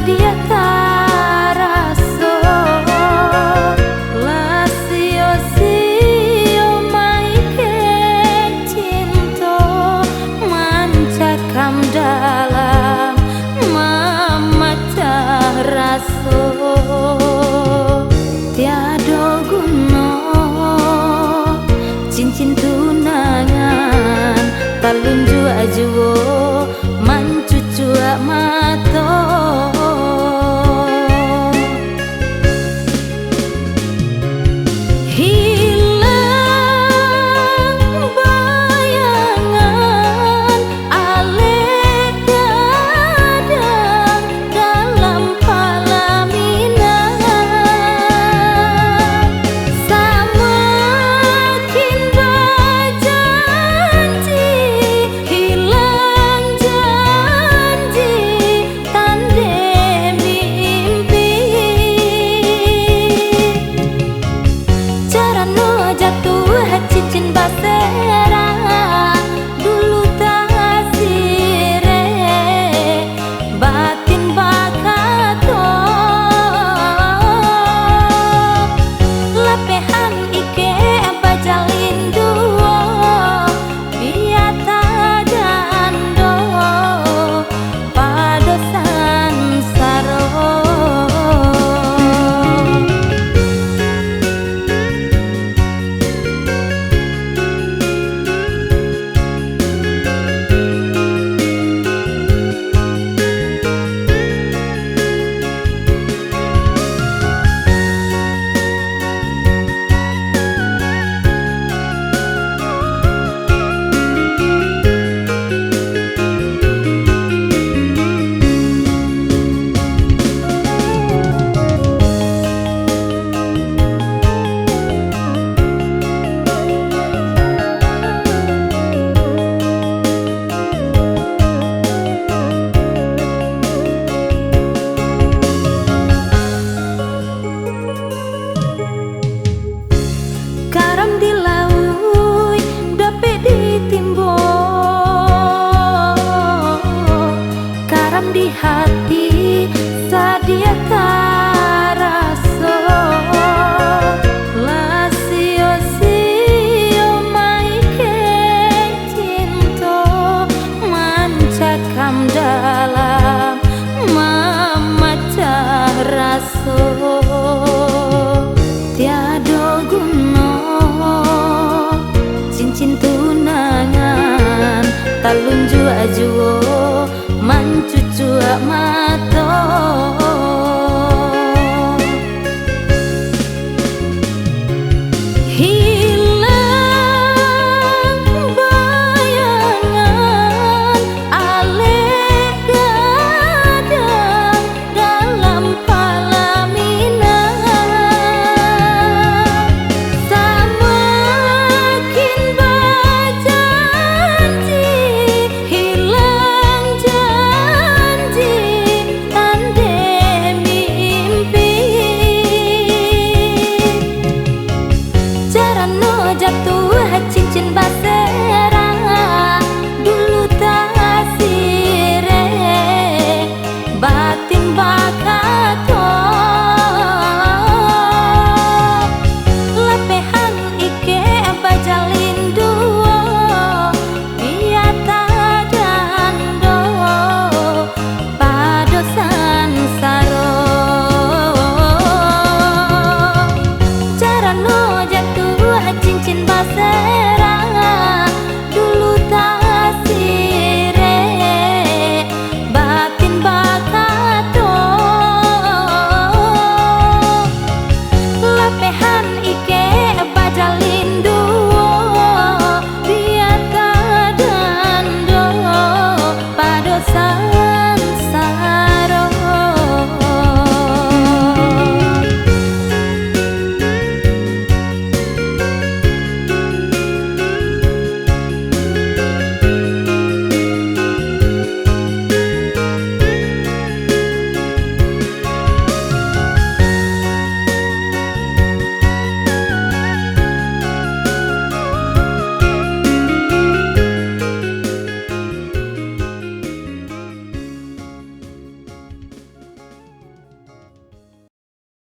sadia taraso la sio maike cinta mancakam dalam memecah raso tiada guna cincin tunangan talun jua mancucu mata hilang bayangan alek dadang dalam pelaminan semakin berjanji hilang janji tanda mimpi carano jatuh cincin basera dulu tak sire batin bakato lepehan ike bajalin duo biata dando padosan saro karam di laut dapat ditimbun karam di hati sadia taraso la sio maike cinta mancakam dalam memecah raso tiada guna cincin tunangan talun jua mancucu mata hilang bayangan alek gadang dalam pelaminan semakin berjanji hilang janji tanda mimpi carano jatuh cincin basera dulu tak sire batin bakal